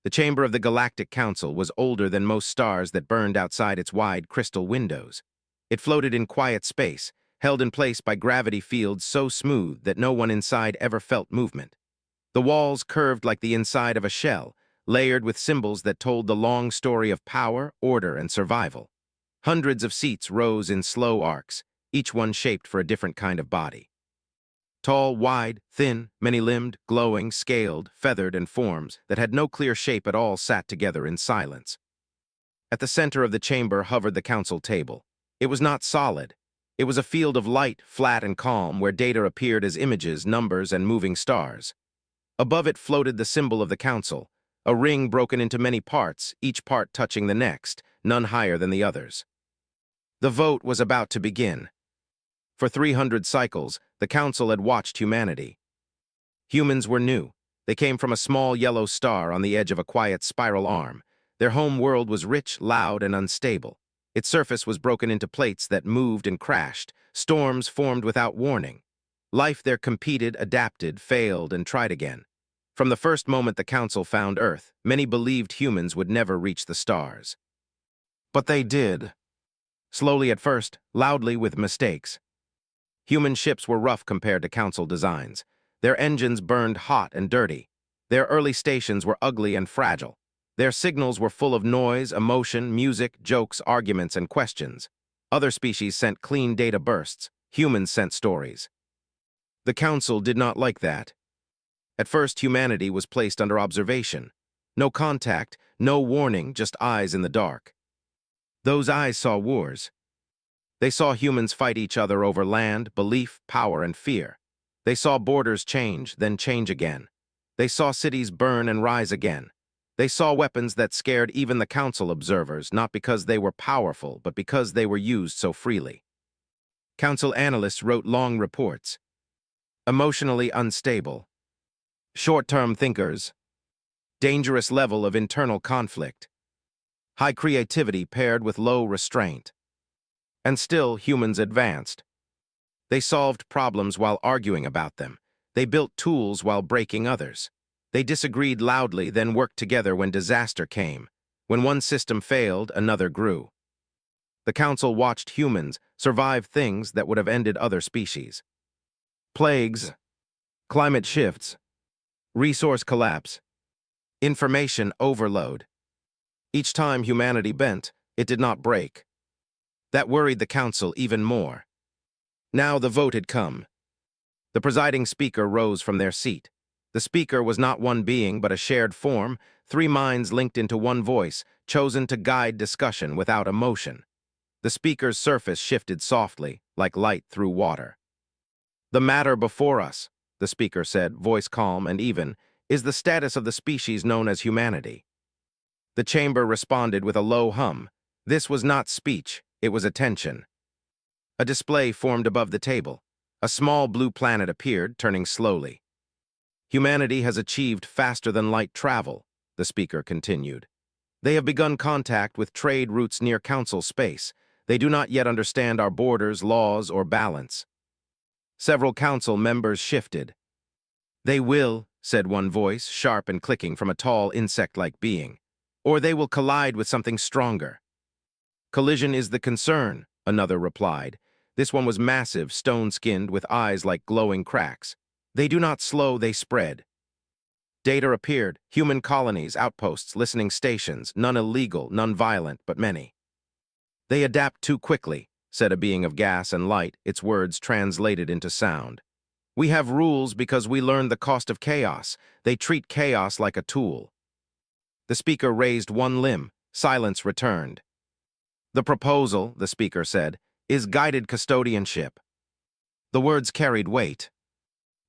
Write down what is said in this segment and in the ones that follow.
The chamber of the Galactic Council was older than most stars that burned outside its wide crystal windows. It floated in quiet space, held in place by gravity fields so smooth that no one inside ever felt movement. The walls curved like the inside of a shell, layered with symbols that told the long story of power, order, and survival. Hundreds of seats rose in slow arcs, each one shaped for a different kind of body. Tall, wide, thin, many-limbed, glowing, scaled, feathered, and forms that had no clear shape at all sat together in silence. At the center of the chamber hovered the council table. It was not solid. It was a field of light, flat and calm, where data appeared as images, numbers, and moving stars. Above it floated the symbol of the council, a ring broken into many parts, each part touching the next, none higher than the others. The vote was about to begin. For 300 cycles, the council had watched humanity. Humans were new. They came from a small yellow star on the edge of a quiet spiral arm. Their home world was rich, loud, and unstable. Its surface was broken into plates that moved and crashed. Storms formed without warning. Life there competed, adapted, failed, and tried again. From the first moment the council found Earth, many believed humans would never reach the stars. But they did. Slowly at first, loudly with mistakes. Human ships were rough compared to council designs. Their engines burned hot and dirty. Their early stations were ugly and fragile. Their signals were full of noise, emotion, music, jokes, arguments, and questions. Other species sent clean data bursts. Humans sent stories. The council did not like that. At first, humanity was placed under observation. No contact, no warning, just eyes in the dark. Those eyes saw wars. They saw humans fight each other over land, belief, power, and fear. They saw borders change, then change again. They saw cities burn and rise again. They saw weapons that scared even the council observers, not because they were powerful, but because they were used so freely. Council analysts wrote long reports. Emotionally unstable. Short-term thinkers. Dangerous level of internal conflict. High creativity paired with low restraint. And still, humans advanced. They solved problems while arguing about them. They built tools while breaking others. They disagreed loudly, then worked together when disaster came. When one system failed, another grew. The council watched humans survive things that would have ended other species. Plagues, climate shifts, resource collapse, information overload. Each time humanity bent, it did not break. That worried the council even more. Now the vote had come. The presiding speaker rose from their seat. The speaker was not one being, but a shared form, three minds linked into one voice, chosen to guide discussion without emotion. The speaker's surface shifted softly, like light through water. "The matter before us," the speaker said, voice calm and even, "is the status of the species known as humanity." The chamber responded with a low hum. This was not speech, it was attention. A display formed above the table. A small blue planet appeared, turning slowly. "Humanity has achieved faster-than-light travel," the speaker continued. "They have begun contact with trade routes near council space. They do not yet understand our borders, laws, or balance." Several council members shifted. "They will," said one voice, sharp and clicking from a tall insect-like being. "Or they will collide with something stronger." "Collision is the concern," another replied. This one was massive, stone-skinned, with eyes like glowing cracks. "They do not slow, they spread." Data appeared, human colonies, outposts, listening stations, none illegal, none violent, but many. "They adapt too quickly," said a being of gas and light, its words translated into sound. "We have rules because we learned the cost of chaos. They treat chaos like a tool." The speaker raised one limb. Silence returned. "The proposal," the speaker said, "is guided custodianship." The words carried weight.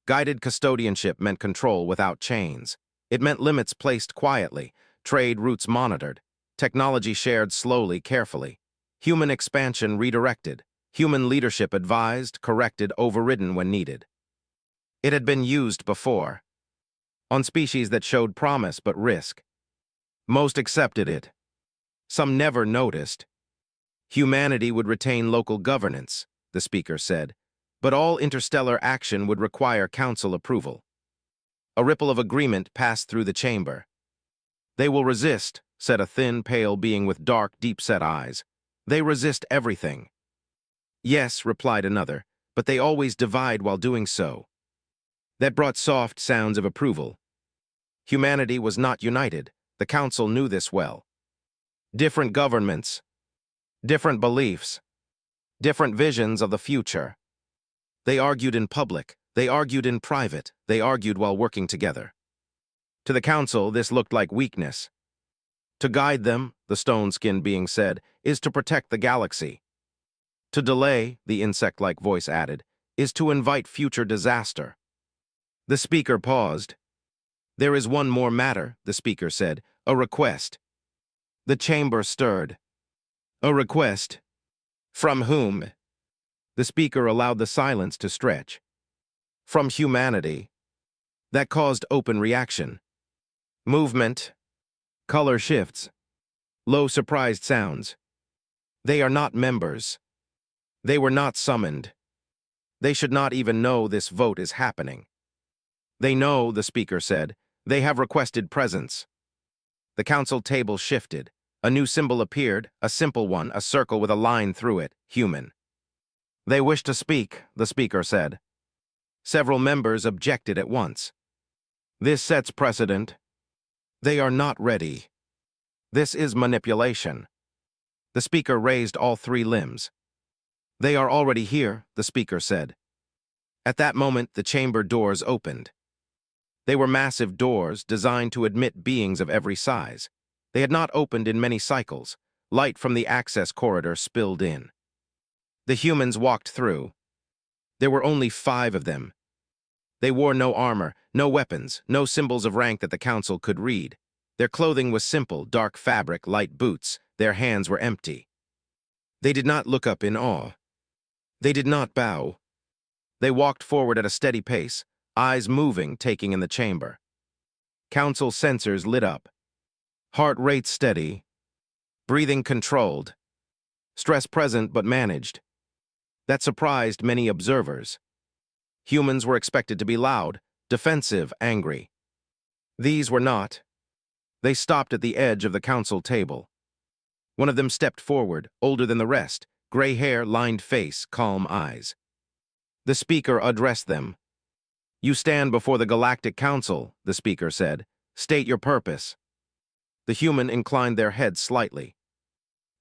Guided custodianship meant control without chains. It meant limits placed quietly, trade routes monitored, technology shared slowly, carefully, human expansion redirected, human leadership advised, corrected, overridden when needed. It had been used before, on species that showed promise but risk. Most accepted it. Some never noticed. Humanity would retain local governance, the speaker said, but all interstellar action would require council approval. A ripple of agreement passed through the chamber. They will resist, said a thin, pale being with dark, deep-set eyes. They resist everything. Yes, replied another, but they always divide while doing so. That brought soft sounds of approval. Humanity was not united. The council knew this well. Different governments, different beliefs, different visions of the future. They argued in public, they argued in private, they argued while working together. To the council, this looked like weakness. To guide them, the stone-skinned being said, is to protect the galaxy. To delay, the insect-like voice added, is to invite future disaster. The speaker paused. There is one more matter, the speaker said, a request. The chamber stirred. A request? From whom? The speaker allowed the silence to stretch. From humanity. That caused open reaction. Movement. Color shifts. Low surprised sounds. They are not members. They were not summoned. They should not even know this vote is happening. They know, the speaker said. They have requested presence. The council table shifted. A new symbol appeared, a simple one, a circle with a line through it, human. They wish to speak, the speaker said. Several members objected at once. This sets precedent. They are not ready. This is manipulation. The speaker raised all three limbs. They are already here, the speaker said. At that moment, the chamber doors opened. They were massive doors designed to admit beings of every size. They had not opened in many cycles. Light from the access corridor spilled in. The humans walked through. There were only 5 of them. They wore no armor, no weapons, no symbols of rank that the council could read. Their clothing was simple, dark fabric, light boots. Their hands were empty. They did not look up in awe. They did not bow. They walked forward at a steady pace, eyes moving, taking in the chamber. Council sensors lit up. Heart rate steady. Breathing controlled. Stress present but managed. That surprised many observers. Humans were expected to be loud, defensive, angry. These were not. They stopped at the edge of the council table. One of them stepped forward, older than the rest, gray hair, lined face, calm eyes. The speaker addressed them. You stand before the Galactic Council, the speaker said. State your purpose. The human inclined their heads slightly.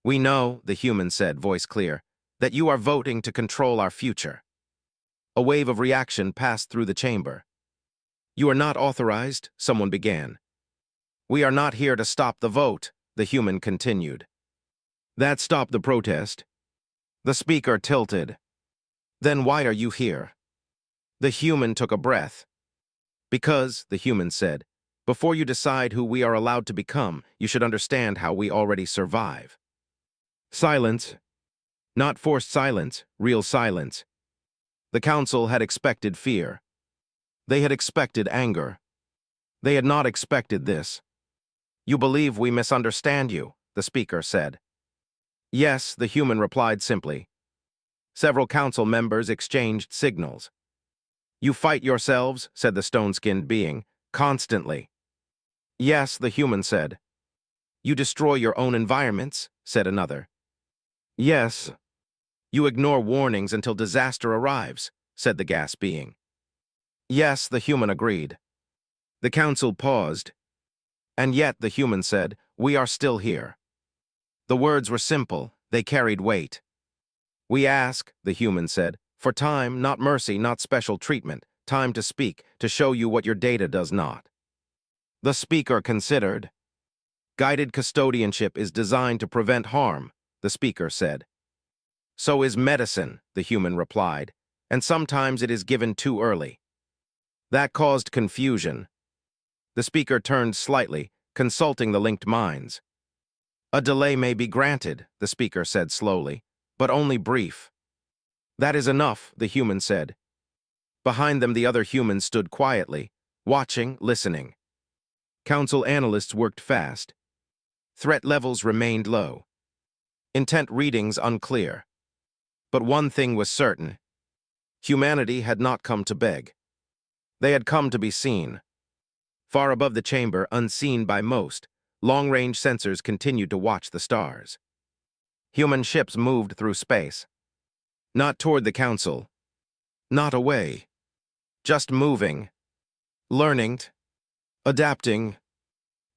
We know, the human said, voice clear, that you are voting to control our future. A wave of reaction passed through the chamber. You are not authorized, someone began. We are not here to stop the vote, the human continued. That stopped the protest. The speaker tilted. Then why are you here? The human took a breath. Because, the human said, before you decide who we are allowed to become, you should understand how we already survive. Silence. Not forced silence, real silence. The council had expected fear. They had expected anger. They had not expected this. You believe we misunderstand you, the speaker said. Yes, the human replied simply. Several council members exchanged signals. You fight yourselves, said the stone-skinned being, constantly. Yes, the human said. You destroy your own environments, said another. Yes. You ignore warnings until disaster arrives, said the gas being. Yes, the human agreed. The council paused. And yet, the human said, we are still here. The words were simple, they carried weight. We ask, the human said, for time, not mercy, not special treatment, time to speak, to show you what your data does not. The speaker considered. Guided custodianship is designed to prevent harm, the speaker said. So is medicine, the human replied, and sometimes it is given too early. That caused confusion. The speaker turned slightly, consulting the linked minds. A delay may be granted, the speaker said slowly, but only brief. That is enough, the human said. Behind them, the other humans stood quietly, watching, listening. Council analysts worked fast. Threat levels remained low. Intent readings unclear. But one thing was certain. Humanity had not come to beg. They had come to be seen. Far above the chamber, unseen by most, Long-range sensors continued to watch the stars. Human ships moved through space. Not toward the council. Not away. Just moving. Learning. Adapting.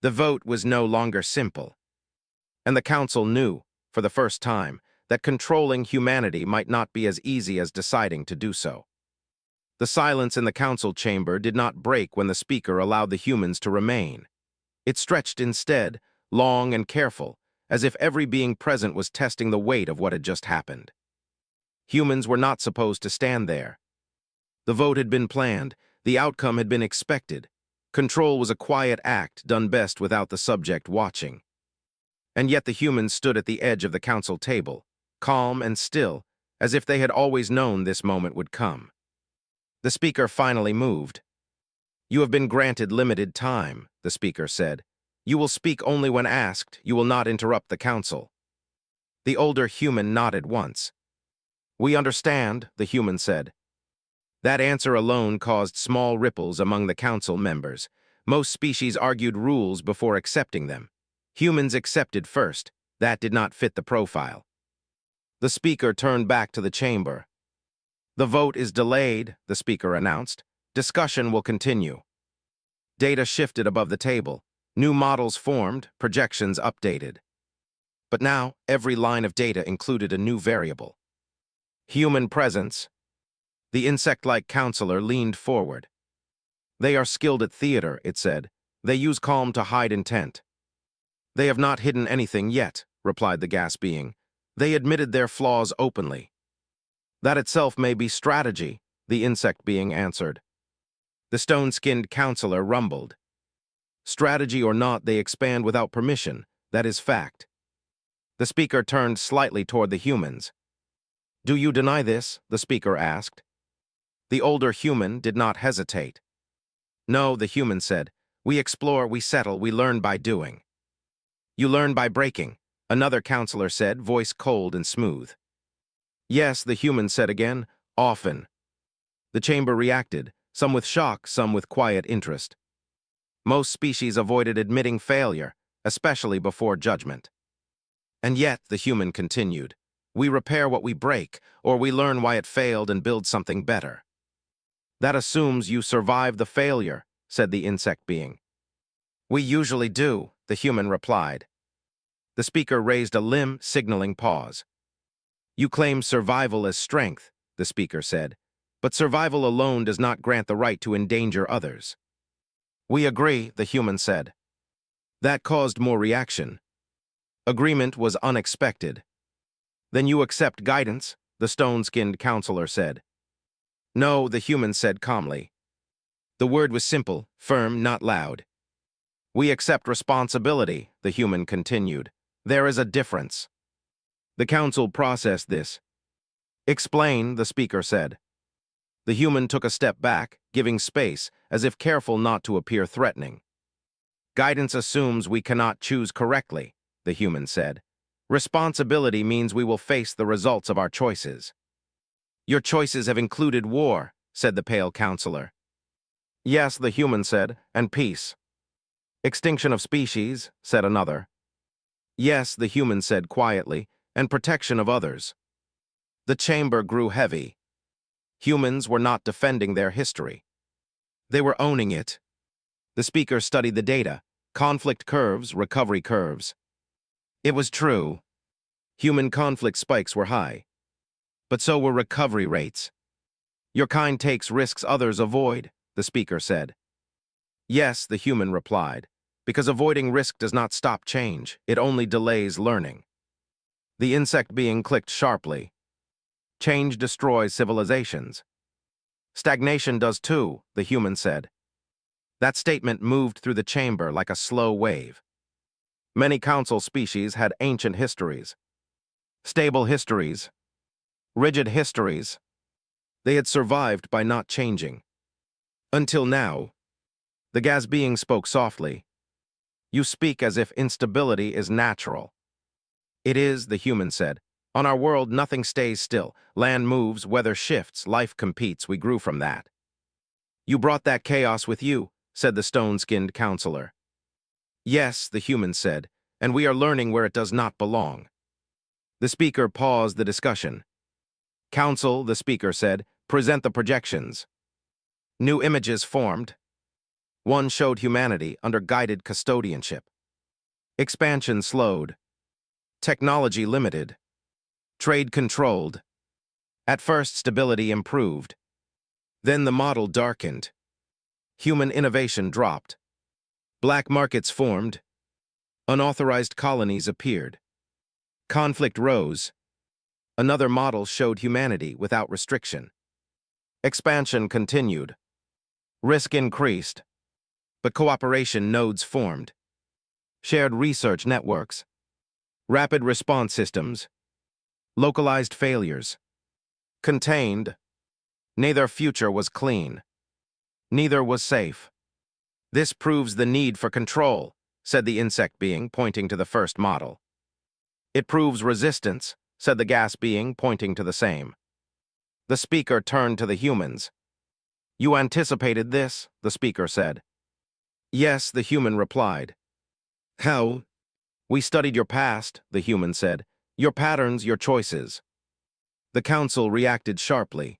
The vote was no longer simple. And the council knew, for the first time, that controlling humanity might not be as easy as deciding to do so. The silence in the council chamber did not break when the speaker allowed the humans to remain. It stretched instead, long and careful, as if every being present was testing the weight of what had just happened. Humans were not supposed to stand there. The vote had been planned, the outcome had been expected. Control was a quiet act done best without the subject watching. And yet the humans stood at the edge of the council table, calm and still, as if they had always known this moment would come. The speaker finally moved. "You have been granted limited time," the speaker said. "You will speak only when asked. You will not interrupt the council." The older human nodded once. "We understand," the human said. That answer alone caused small ripples among the council members. Most species argued rules before accepting them. Humans accepted first. That did not fit the profile. The speaker turned back to the chamber. "The vote is delayed," the speaker announced. "Discussion will continue." Data shifted above the table. New models formed, projections updated. But now, every line of data included a new variable. Human presence. The insect-like counselor leaned forward. "They are skilled at theater," it said. "They use calm to hide intent." "They have not hidden anything yet," replied the gas being. "They admitted their flaws openly." "That itself may be strategy," the insect being answered. The stone-skinned counselor rumbled. "Strategy or not, they expand without permission. That is fact." The speaker turned slightly toward the humans. "Do you deny this?" the speaker asked. The older human did not hesitate. "No," the human said. "We explore, we settle, we learn by doing." "You learn by breaking," another counselor said, voice cold and smooth. "Yes," the human said again, "often." The chamber reacted, some with shock, some with quiet interest. Most species avoided admitting failure, especially before judgment. "And yet," the human continued, "we repair what we break, or we learn why it failed and build something better." "That assumes you survive the failure," said the insect being. "We usually do," the human replied. The speaker raised a limb, signaling pause. "You claim survival as strength," the speaker said, "but survival alone does not grant the right to endanger others." "We agree," the human said. That caused more reaction. Agreement was unexpected. "Then you accept guidance," the stone-skinned counselor said. "No," the human said calmly. The word was simple, firm, not loud. "We accept responsibility," the human continued. "There is a difference." The council processed this. "Explain," the speaker said. The human took a step back, giving space, as if careful not to appear threatening. "Guidance assumes we cannot choose correctly," the human said. "Responsibility means we will face the results of our choices." "Your choices have included war," said the pale counselor. "Yes," the human said, "and peace." "Extinction of species," said another. "Yes," the human said quietly, "and protection of others." The chamber grew heavy. Humans were not defending their history. They were owning it. The speaker studied the data, conflict curves, recovery curves. It was true. Human conflict spikes were high. But so were recovery rates. "Your kind takes risks others avoid," the speaker said. "Yes," the human replied, "because avoiding risk does not stop change, it only delays learning." The insect being clicked sharply. "Change destroys civilizations." "Stagnation does too," the human said. That statement moved through the chamber like a slow wave. Many council species had ancient histories. Stable histories. Rigid histories. They had survived by not changing. Until now. The gas being spoke softly. "You speak as if instability is natural." "It is," the human said. "On our world, nothing stays still. Land moves, weather shifts, life competes. We grew from that." "You brought that chaos with you," said the stone-skinned counselor. Yes, the human said, and we are learning where it does not belong. The speaker paused the discussion. Council, the speaker said, present the projections. New images formed. One showed humanity under guided custodianship. Expansion slowed. Technology limited. Trade controlled. At first, stability improved. Then the model darkened. Human innovation dropped. Black markets formed. Unauthorized colonies appeared. Conflict rose. Another model showed humanity without restriction. Expansion continued. Risk increased. But cooperation nodes formed. Shared research networks. Rapid response systems. Localized failures. Contained. Neither future was clean. Neither was safe. This proves the need for control, said the insect being, pointing to the first model. It proves resistance, said the gas being, pointing to the same. The speaker turned to the humans. You anticipated this, the speaker said. Yes, the human replied. How? We studied your past, the human said. Your patterns, your choices. The council reacted sharply.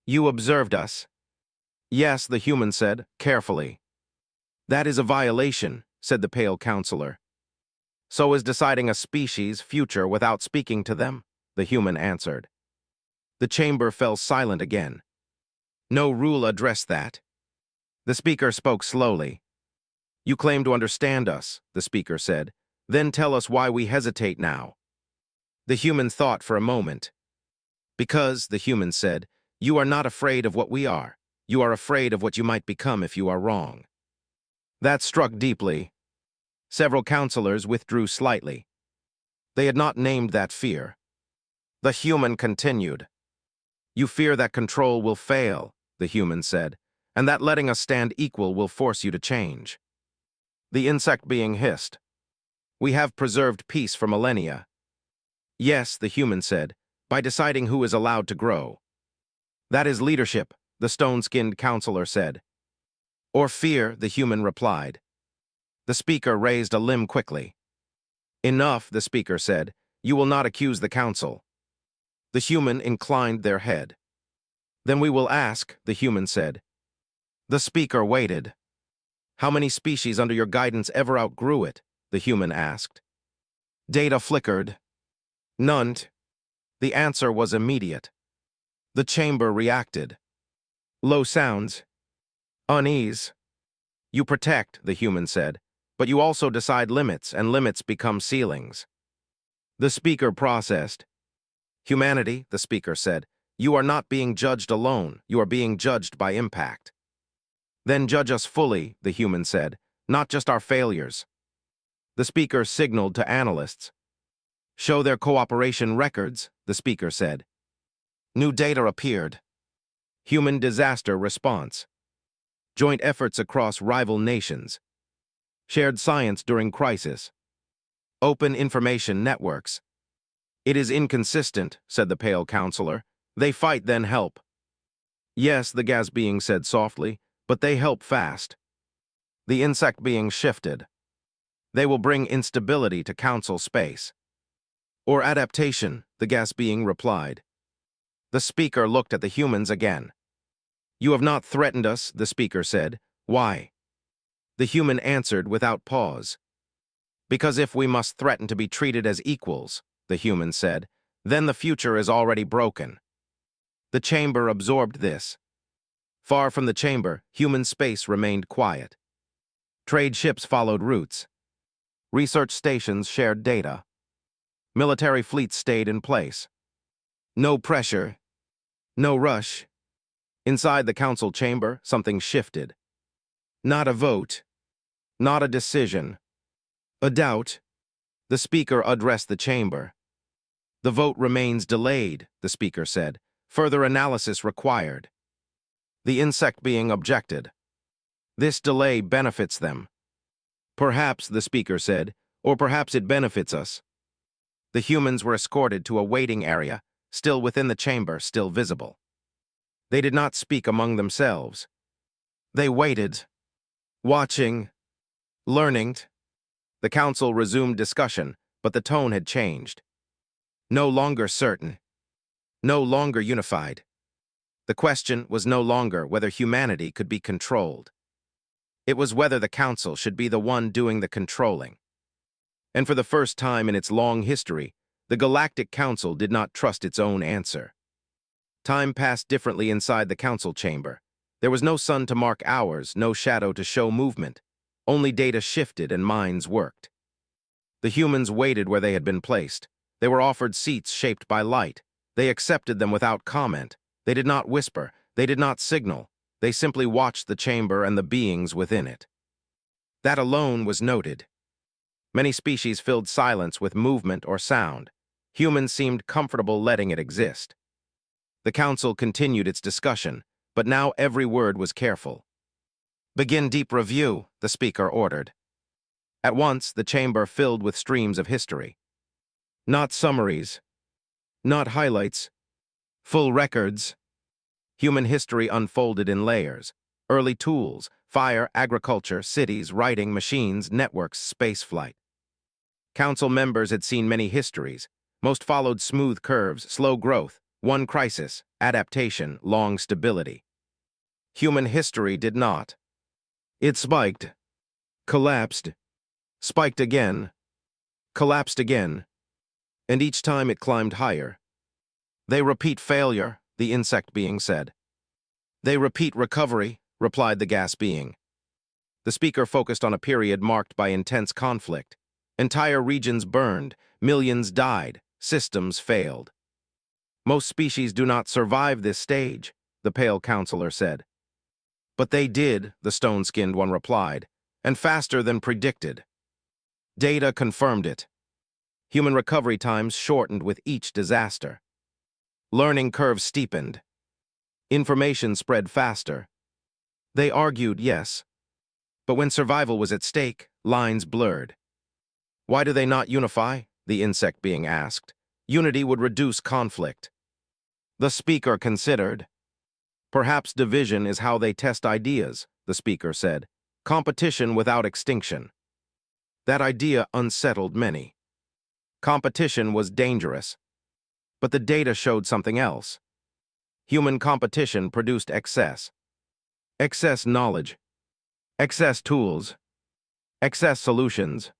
You observed us. Yes, the human said, carefully. That is a violation, said the pale counselor. So is deciding a species' future without speaking to them, the human answered. The chamber fell silent again. No rule addressed that. The speaker spoke slowly. You claim to understand us, the speaker said. Then tell us why we hesitate now. The human thought for a moment. Because, the human said, you are not afraid of what we are. You are afraid of what you might become if you are wrong. That struck deeply. Several counselors withdrew slightly. They had not named that fear. The human continued. You fear that control will fail, the human said, and that letting us stand equal will force you to change. The insect being hissed. We have preserved peace for millennia. Yes, the human said, by deciding who is allowed to grow. That is leadership, the stone-skinned counselor said. Or fear, the human replied. The speaker raised a limb quickly. Enough, the speaker said. You will not accuse the council. The human inclined their head. Then we will ask, the human said. The speaker waited. How many species under your guidance ever outgrew it? The human asked. Data flickered. None. The answer was immediate. The chamber reacted. Low sounds. Unease. You protect, the human said, but you also decide limits, and limits become ceilings. The speaker processed. Humanity, the speaker said, you are not being judged alone, you are being judged by impact. Then judge us fully, the human said, not just our failures. The speaker signaled to analysts. Show their cooperation records, the speaker said. New data appeared. Human disaster response. Joint efforts across rival nations. Shared science during crisis. Open information networks. It is inconsistent, said the pale counselor. They fight, then help. Yes, the gas being said softly, but they help fast. The insect being shifted. They will bring instability to council space. Or adaptation, the gas being replied. The speaker looked at the humans again. You have not threatened us, the speaker said. Why? The human answered without pause. Because if we must threaten to be treated as equals, the human said, then the future is already broken. The chamber absorbed this. Far from the chamber, human space remained quiet. Trade ships followed routes. Research stations shared data. Military fleets stayed in place. No pressure. No rush. Inside the council chamber, something shifted. Not a vote. Not a decision. A doubt. The speaker addressed the chamber. The vote remains delayed, the speaker said. Further analysis required. The insect being objected. This delay benefits them. Perhaps, the speaker said, or perhaps it benefits us. The humans were escorted to a waiting area, still within the chamber, still visible. They did not speak among themselves. They waited, watching, learning. The council resumed discussion, but the tone had changed. No longer certain. No longer unified. The question was no longer whether humanity could be controlled. It was whether the council should be the one doing the controlling. And for the first time in its long history, the Galactic Council did not trust its own answer. Time passed differently inside the council chamber. There was no sun to mark hours, no shadow to show movement. Only data shifted and minds worked. The humans waited where they had been placed. They were offered seats shaped by light. They accepted them without comment. They did not whisper. They did not signal. They simply watched the chamber and the beings within it. That alone was noted. Many species filled silence with movement or sound. Humans seemed comfortable letting it exist. The council continued its discussion, but now every word was careful. "Begin deep review," the speaker ordered. At once, the chamber filled with streams of history. Not summaries. Not highlights. Full records. Human history unfolded in layers. Early tools, fire, agriculture, cities, writing, machines, networks, spaceflight. Council members had seen many histories. Most followed smooth curves, slow growth, one crisis, adaptation, long stability. Human history did not. It spiked, collapsed, spiked again, collapsed again, and each time it climbed higher. "They repeat failure," the insect being said. "They repeat recovery," replied the gas being. The speaker focused on a period marked by intense conflict. Entire regions burned, millions died, systems failed. "Most species do not survive this stage," the pale counselor said. "But they did," the stone-skinned one replied, "and faster than predicted." Data confirmed it. Human recovery times shortened with each disaster. Learning curves steepened. Information spread faster. They argued, yes. But when survival was at stake, lines blurred. "Why do they not unify?" the insect being asked. "Unity would reduce conflict." The speaker considered. "Perhaps division is how they test ideas," the speaker said. "Competition without extinction." That idea unsettled many. Competition was dangerous. But the data showed something else. Human competition produced excess. Excess knowledge. Excess tools. Excess solutions.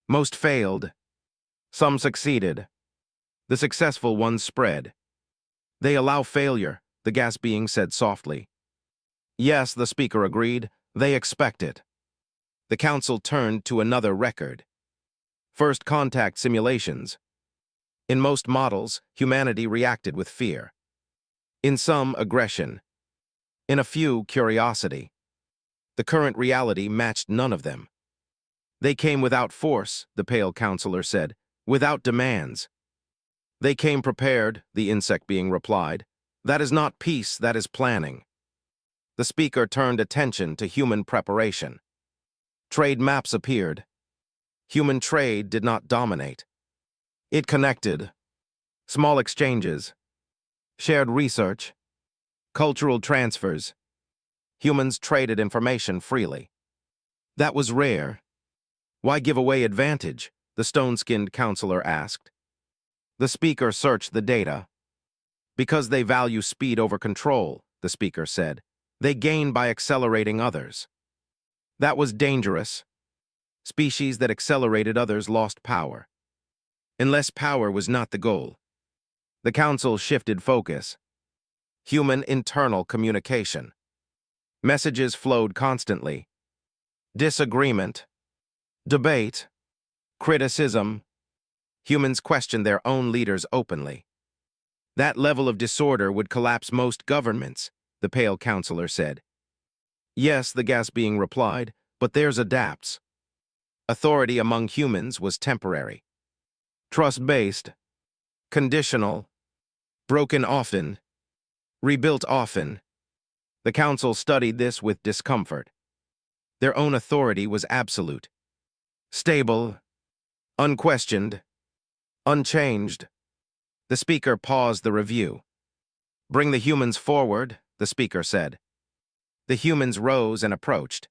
Most failed. Some succeeded. The successful ones spread. "They allow failure," the gas being said softly. "Yes," the speaker agreed. "They expect it." The council turned to another record. First contact simulations. In most models, humanity reacted with fear. In some, aggression. In a few, curiosity. The current reality matched none of them. "They came without force," the pale counselor said, "without demands." "They came prepared," the insect being replied. "That is not peace, that is planning." The speaker turned attention to human preparation. Trade maps appeared. Human trade did not dominate. It connected. Small exchanges. Shared research. Cultural transfers. Humans traded information freely. That was rare. "Why give away advantage?" the stone-skinned counselor asked. The speaker searched the data. "Because they value speed over control," the speaker said. "They gain by accelerating others." That was dangerous. Species that accelerated others lost power. Unless power was not the goal. The council shifted focus. Human internal communication. Messages flowed constantly. Disagreement. Debate. Criticism. Humans questioned their own leaders openly. "That level of disorder would collapse most governments," the pale counselor said. "Yes," the gas being replied, "but theirs adapts." Authority among humans was temporary. Trust-based. Conditional. Broken often. Rebuilt often. The council studied this with discomfort. Their own authority was absolute. Stable. Unquestioned. Unchanged. The speaker paused the review. "Bring the humans forward," the speaker said. The humans rose and approached.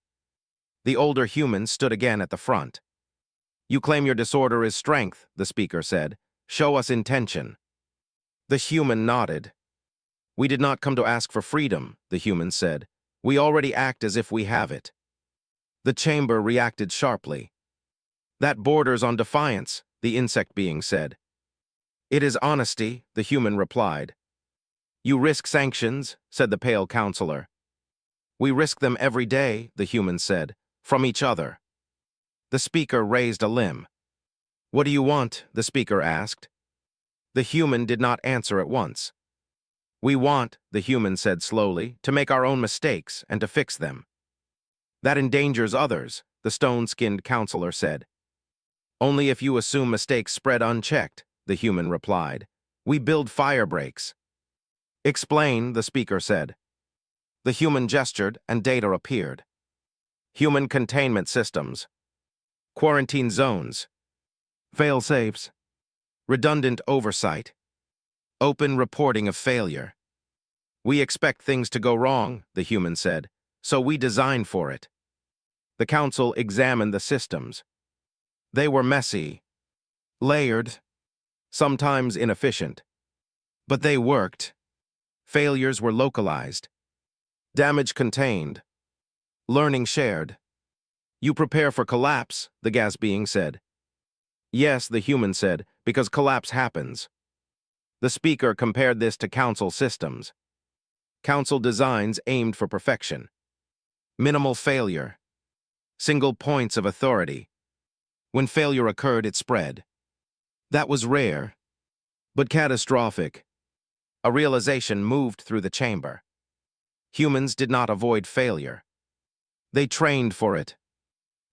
The older humans stood again at the front. You claim your disorder is strength, the speaker said. Show us intention. The human nodded. We did not come to ask for freedom, the human said. We already act as if we have it. The chamber reacted sharply. That borders on defiance, the insect being said. It is honesty, the human replied. You risk sanctions, said the pale counselor. We risk them every day, the human said, from each other. The speaker raised a limb. What do you want? The speaker asked. The human did not answer at once. We want, the human said slowly, to make our own mistakes and to fix them. That endangers others, the stone-skinned counselor said. Only if you assume mistakes spread unchecked, the human replied. We build fire breaks. Explain, the speaker said. The human gestured and data appeared. Human containment systems. Quarantine zones. Fail-safes. Redundant oversight. Open reporting of failure. We expect things to go wrong, the human said, so we design for it. The council examined the systems. They were messy, layered, sometimes inefficient. But they worked. Failures were localized. Damage contained. Learning shared. You prepare for collapse, the gas being said. Yes, the human said, because collapse happens. The speaker compared this to council systems. Council designs aimed for perfection. Minimal failure. Single points of authority. When failure occurred, it spread. That was rare, but catastrophic. A realization moved through the chamber. Humans did not avoid failure. They trained for it.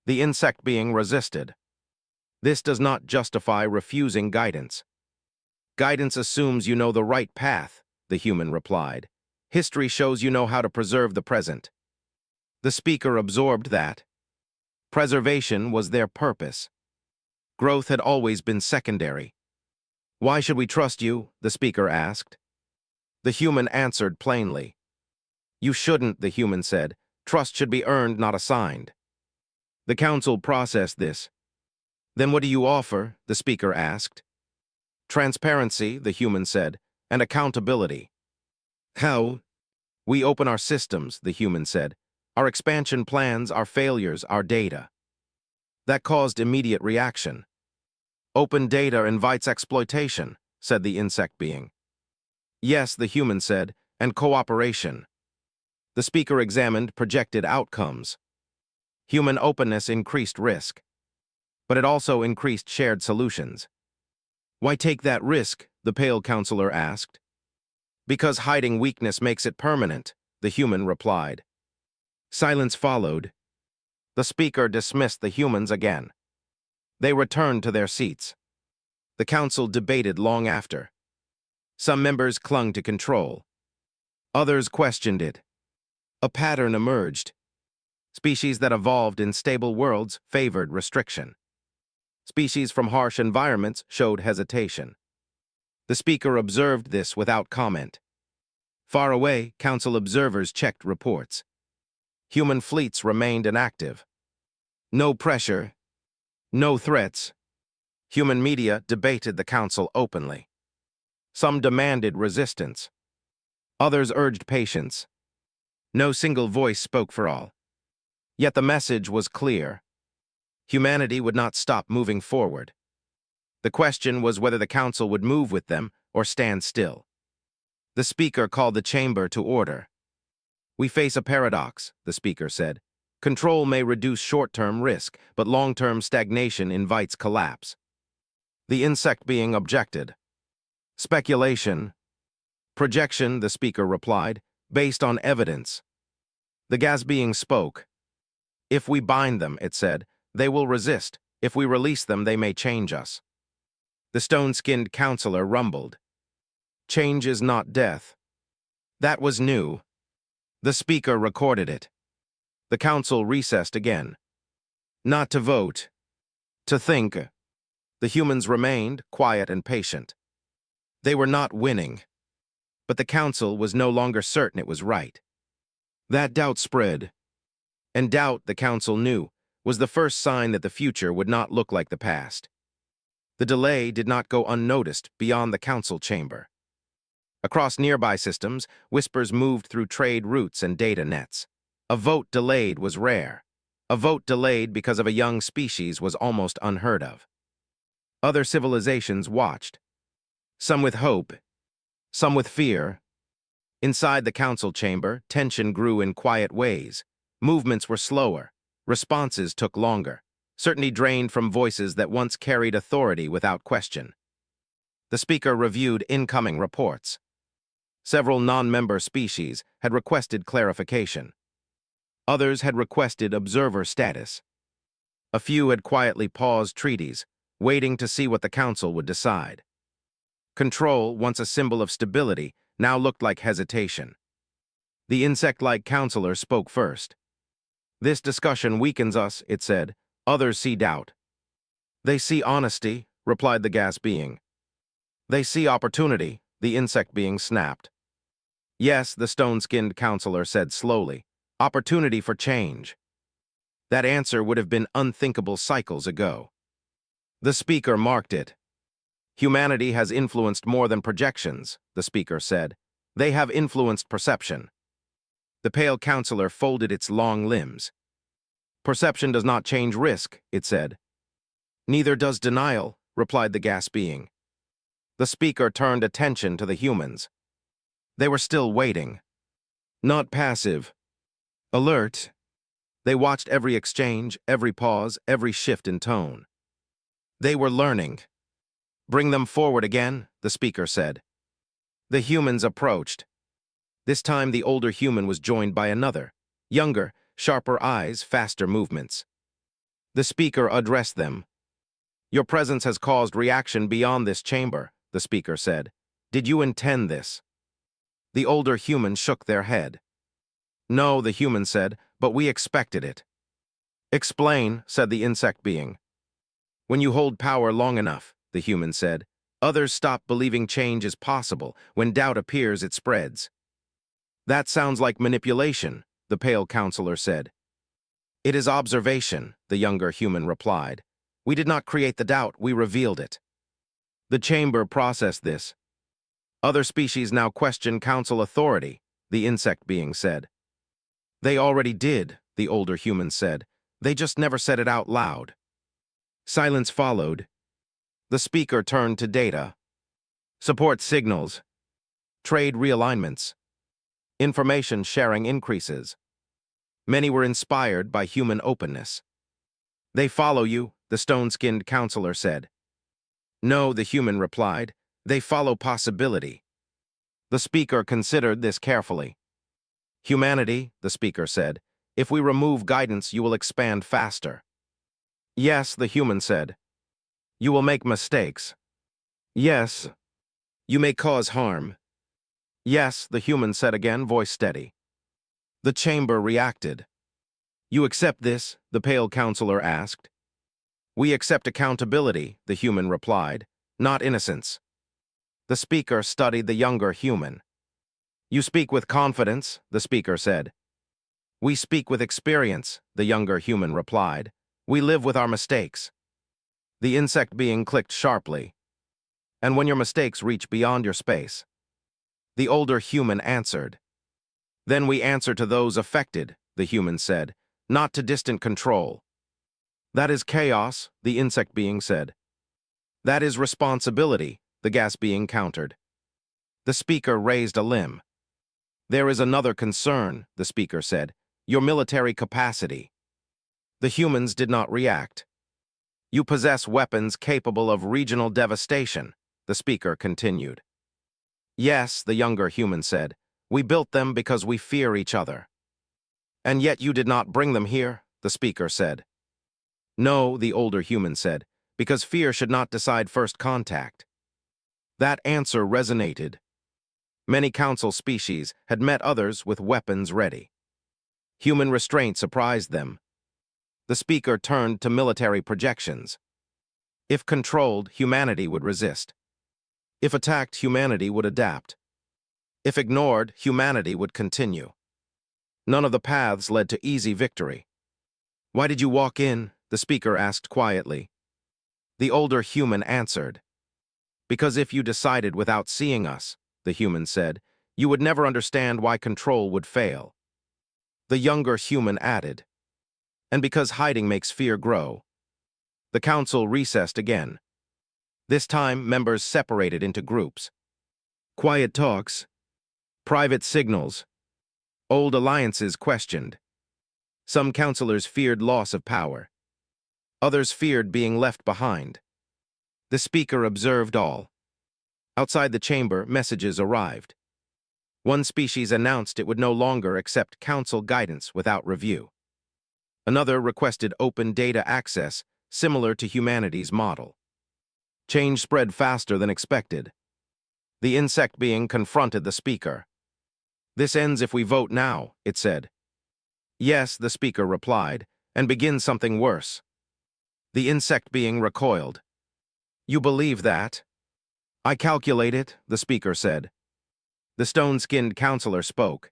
The insect being resisted. This does not justify refusing guidance. Guidance assumes you know the right path, the human replied. History shows you know how to preserve the present. The speaker absorbed that. Preservation was their purpose. Growth had always been secondary. Why should we trust you? The speaker asked. The human answered plainly. You shouldn't, the human said. Trust should be earned, not assigned. The council processed this. Then what do you offer? The speaker asked. Transparency, the human said, and accountability. How? We open our systems, the human said. Our expansion plans, our failures, our data. That caused immediate reaction. Open data invites exploitation, said the insect being. Yes, the human said, and cooperation. The speaker examined projected outcomes. Human openness increased risk. But it also increased shared solutions. Why take that risk? The pale counselor asked. Because hiding weakness makes it permanent, the human replied. Silence followed. The speaker dismissed the humans again. They returned to their seats. The council debated long after. Some members clung to control. Others questioned it. A pattern emerged. Species that evolved in stable worlds favored restriction. Species from harsh environments showed hesitation. The speaker observed this without comment. Far away, council observers checked reports. Human fleets remained inactive. No pressure, no threats. Human media debated the council openly. Some demanded resistance. Others urged patience. No single voice spoke for all. Yet the message was clear. Humanity would not stop moving forward. The question was whether the council would move with them or stand still. The speaker called the chamber to order. We face a paradox, the speaker said. Control may reduce short-term risk, but long-term stagnation invites collapse. The insect being objected. Speculation. Projection, the speaker replied, based on evidence. The gas being spoke. If we bind them, it said, they will resist. If we release them, they may change us. The stone-skinned counselor rumbled. Change is not death. That was new. The speaker recorded it. The council recessed again. Not to vote. To think. The humans remained quiet and patient. They were not winning. But the council was no longer certain it was right. That doubt spread. And doubt, the council knew, was the first sign that the future would not look like the past. The delay did not go unnoticed beyond the council chamber. Across nearby systems, whispers moved through trade routes and data nets. A vote delayed was rare. A vote delayed because of a young species was almost unheard of. Other civilizations watched, some with hope, some with fear. Inside the council chamber, tension grew in quiet ways. Movements were slower. Responses took longer. Certainty drained from voices that once carried authority without question. The speaker reviewed incoming reports. Several non-member species had requested clarification. Others had requested observer status. A few had quietly paused treaties, waiting to see what the council would decide. Control, once a symbol of stability, now looked like hesitation. The insect-like counselor spoke first. "This discussion weakens us," it said. "Others see doubt." "They see honesty," replied the gas being. "They see opportunity," the insect being snapped. "Yes," the stone-skinned counselor said slowly. "Opportunity for change." That answer would have been unthinkable cycles ago. The speaker marked it. "Humanity has influenced more than projections," the speaker said. "They have influenced perception." The pale counselor folded its long limbs. "Perception does not change risk," it said. "Neither does denial," replied the gas being. The speaker turned attention to the humans. They were still waiting. Not passive. Alert. They watched every exchange, every pause, every shift in tone. They were learning. "Bring them forward again," the speaker said. The humans approached. This time the older human was joined by another, younger, sharper eyes, faster movements. The speaker addressed them. "Your presence has caused reaction beyond this chamber," the speaker said. "Did you intend this?" The older human shook their head. "No," the human said, "but we expected it." "Explain," said the insect being. "When you hold power long enough," the human said, "others stop believing change is possible. When doubt appears, it spreads." "That sounds like manipulation," the pale counselor said. "It is observation," the younger human replied. "We did not create the doubt, we revealed it." The chamber processed this. "Other species now question council authority," the insect being said. "They already did," the older human said. "They just never said it out loud." Silence followed. The speaker turned to data. Support signals. Trade realignments. Information sharing increases. Many were inspired by human openness. "They follow you," the stone-skinned counselor said. "No," the human replied. "They follow possibility." The speaker considered this carefully. "Humanity," the speaker said, "if we remove guidance, you will expand faster." "Yes," the human said. "You will make mistakes." "Yes." "You may cause harm." "Yes," the human said again, voice steady. The chamber reacted. "You accept this?" the pale counselor asked. "We accept accountability," the human replied, "not innocence." The speaker studied the younger human. "You speak with confidence," the speaker said. "We speak with experience," the younger human replied. "We live with our mistakes." The insect being clicked sharply. "And when your mistakes reach beyond your space?" The older human answered. "Then we answer to those affected," the human said, "not to distant control." "That is chaos," the insect being said. "That is responsibility," the gas being countered. The speaker raised a limb. "There is another concern," the speaker said, "your military capacity." The humans did not react. "You possess weapons capable of regional devastation," the speaker continued. "Yes," the younger human said, "we built them because we fear each other." "And yet you did not bring them here," the speaker said. "No," the older human said, "because fear should not decide first contact." That answer resonated. Many council species had met others with weapons ready. Human restraint surprised them. The speaker turned to military projections. If controlled, humanity would resist. If attacked, humanity would adapt. If ignored, humanity would continue. None of the paths led to easy victory. "Why did you walk in?" the speaker asked quietly. The older human answered. "Because if you decided without seeing us," the human said, "you would never understand why control would fail." The younger human added. "And because hiding makes fear grow." The council recessed again. This time, members separated into groups. Quiet talks, private signals, old alliances questioned. Some counselors feared loss of power. Others feared being left behind. The speaker observed all. Outside the chamber, messages arrived. One species announced it would no longer accept council guidance without review. Another requested open data access, similar to humanity's model. Change spread faster than expected. The insect being confronted the speaker. "This ends if we vote now," it said. "Yes," the speaker replied, "and begin something worse." The insect being recoiled. "You believe that?" "I calculate it," the speaker said. The stone-skinned counselor spoke.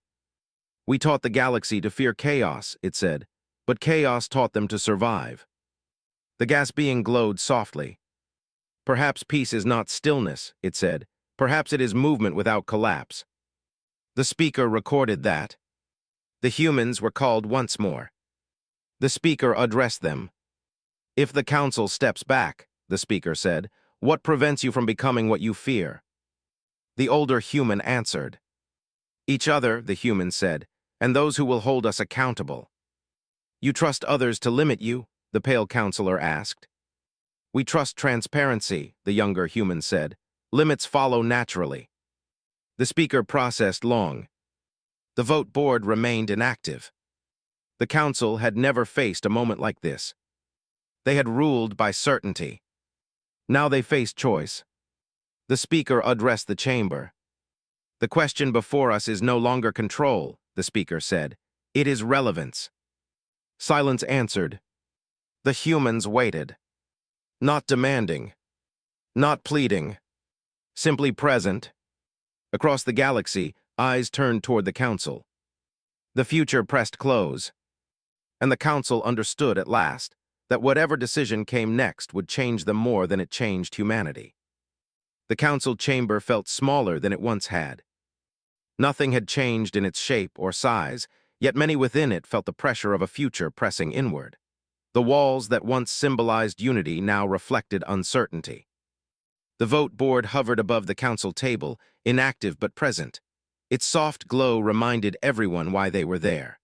"We taught the galaxy to fear chaos," it said, "but chaos taught them to survive." The gas being glowed softly. "Perhaps peace is not stillness," it said. "Perhaps it is movement without collapse." The speaker recorded that. The humans were called once more. The speaker addressed them. "If the council steps back," the speaker said, "what prevents you from becoming what you fear?" The older human answered. "Each other," the human said, "and those who will hold us accountable." "You trust others to limit you?" the pale counselor asked. "We trust transparency," the younger human said. "Limits follow naturally." The speaker processed long. The vote board remained inactive. The council had never faced a moment like this. They had ruled by certainty. Now they faced choice. The speaker addressed the chamber. "The question before us is no longer control," the speaker said. "It is relevance." Silence answered. The humans waited. Not demanding. Not pleading. Simply present. Across the galaxy, eyes turned toward the council. The future pressed close. And the council understood at last that whatever decision came next would change them more than it changed humanity. The council chamber felt smaller than it once had. Nothing had changed in its shape or size, yet many within it felt the pressure of a future pressing inward. The walls that once symbolized unity now reflected uncertainty. The vote board hovered above the council table, inactive but present. Its soft glow reminded everyone why they were there.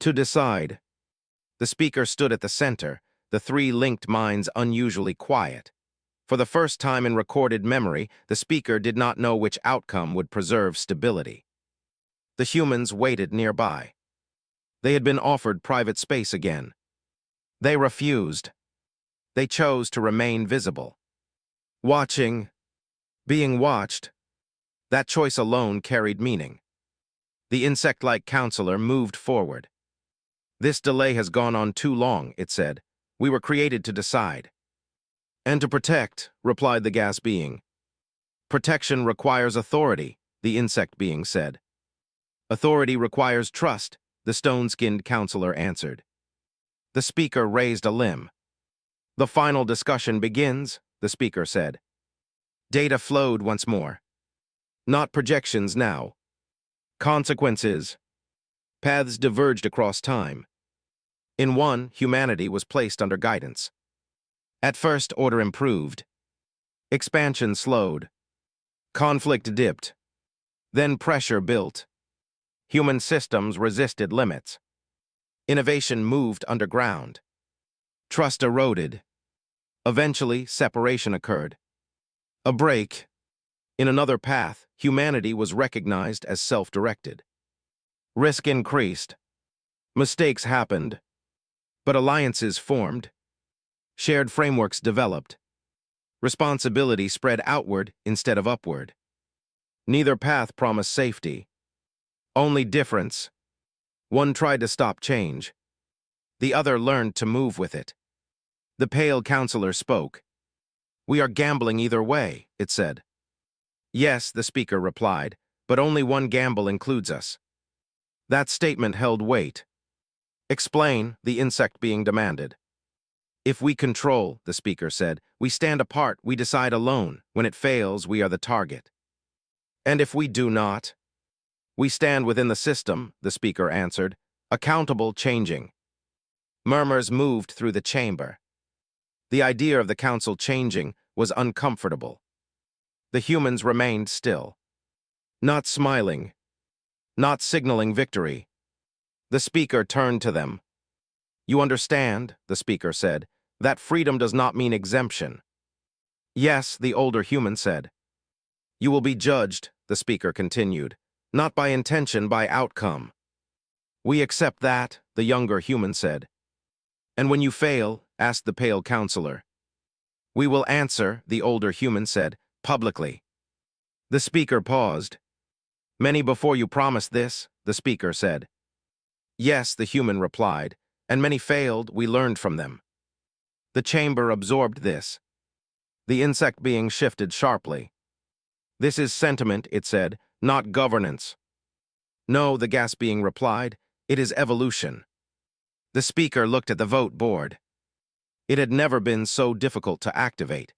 To decide. The speaker stood at the center, the three linked minds unusually quiet. For the first time in recorded memory, the speaker did not know which outcome would preserve stability. The humans waited nearby. They had been offered private space again. They refused. They chose to remain visible. Watching, being watched, that choice alone carried meaning. The insect-like counselor moved forward. "This delay has gone on too long," it said. "We were created to decide." "And to protect," replied the gas being. "Protection requires authority," the insect being said. "Authority requires trust," the stone-skinned counselor answered. The speaker raised a limb. "The final discussion begins," the speaker said. Data flowed once more. Not projections now. Consequences. Paths diverged across time. In one, humanity was placed under guidance. At first, order improved. Expansion slowed. Conflict dipped. Then pressure built. Human systems resisted limits. Innovation moved underground. Trust eroded. Eventually, separation occurred. A break. In another path, humanity was recognized as self-directed. Risk increased. Mistakes happened. But alliances formed. Shared frameworks developed. Responsibility spread outward instead of upward. Neither path promised safety. Only difference. One tried to stop change. The other learned to move with it. The pale counselor spoke. "We are gambling either way," it said. "Yes," the speaker replied, "but only one gamble includes us." That statement held weight. Explain, the insect being demanded. If we control, the speaker said, we stand apart, we decide alone. When it fails, we are the target. And if we do not? We stand within the system, the speaker answered, accountable, changing. Murmurs moved through the chamber. The idea of the council changing was uncomfortable. The humans remained still. Not smiling. Not signaling victory. The speaker turned to them. You understand, the speaker said, that freedom does not mean exemption. Yes, the older human said. You will be judged, the speaker continued, not by intention, by outcome. We accept that, the younger human said. And when you fail, asked the pale counselor. We will answer, the older human said, publicly. The speaker paused. Many before you promised this, the speaker said. Yes, the human replied, and many failed, we learned from them. The chamber absorbed this. The insect being shifted sharply. This is sentiment, it said, not governance. No, the gas being replied, it is evolution. The speaker looked at the vote board. It had never been so difficult to activate.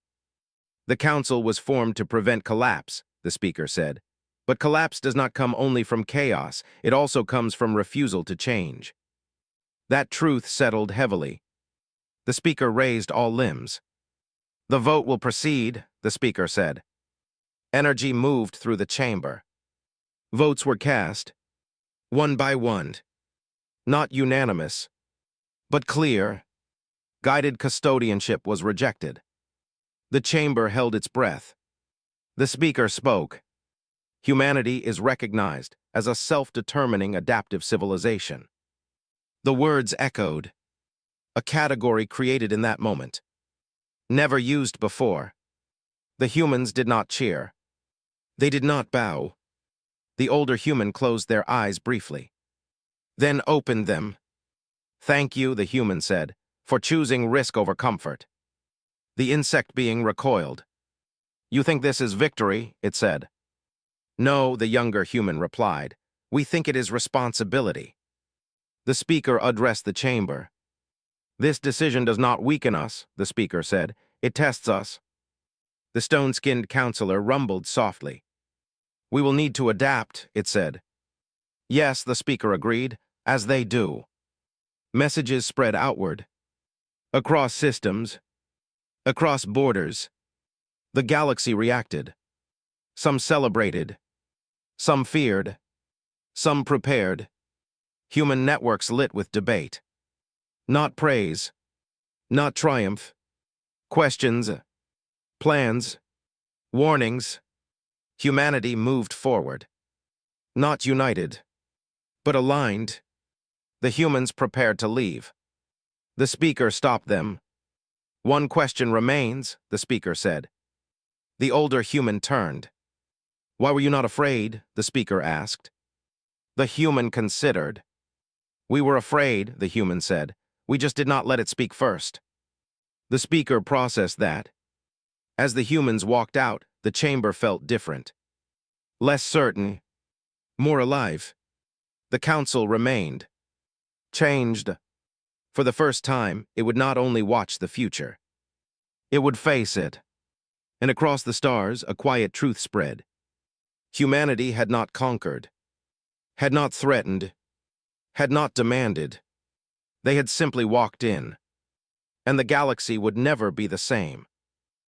The council was formed to prevent collapse, the speaker said. But collapse does not come only from chaos, it also comes from refusal to change. That truth settled heavily. The speaker raised all limbs. The vote will proceed, the speaker said. Energy moved through the chamber. Votes were cast, one by one. Not unanimous, but clear. Guided custodianship was rejected. The chamber held its breath. The speaker spoke. Humanity is recognized as a self-determining adaptive civilization. The words echoed. A category created in that moment. Never used before. The humans did not cheer. They did not bow. The older human closed their eyes briefly. Then opened them. Thank you, the human said, for choosing risk over comfort. The insect being recoiled. You think this is victory, it said. No, the younger human replied. We think it is responsibility. The speaker addressed the chamber. This decision does not weaken us, the speaker said. It tests us. The stone-skinned counselor rumbled softly. We will need to adapt, it said. Yes, the speaker agreed, as they do. Messages spread outward. Across systems. Across borders. The galaxy reacted. Some celebrated. Some feared. Some prepared. Human networks lit with debate. Not praise. Not triumph. Questions. Plans. Warnings. Humanity moved forward. Not united, but aligned. The humans prepared to leave. The speaker stopped them. One question remains, the speaker said. The older human turned. Why were you not afraid? The speaker asked. The human considered. We were afraid, the human said. We just did not let it speak first. The speaker processed that. As the humans walked out, the chamber felt different. Less certain. More alive. The council remained. Changed. For the first time, it would not only watch the future. It would face it. And across the stars, a quiet truth spread. Humanity had not conquered. Had not threatened. Had not demanded. They had simply walked in. And the galaxy would never be the same.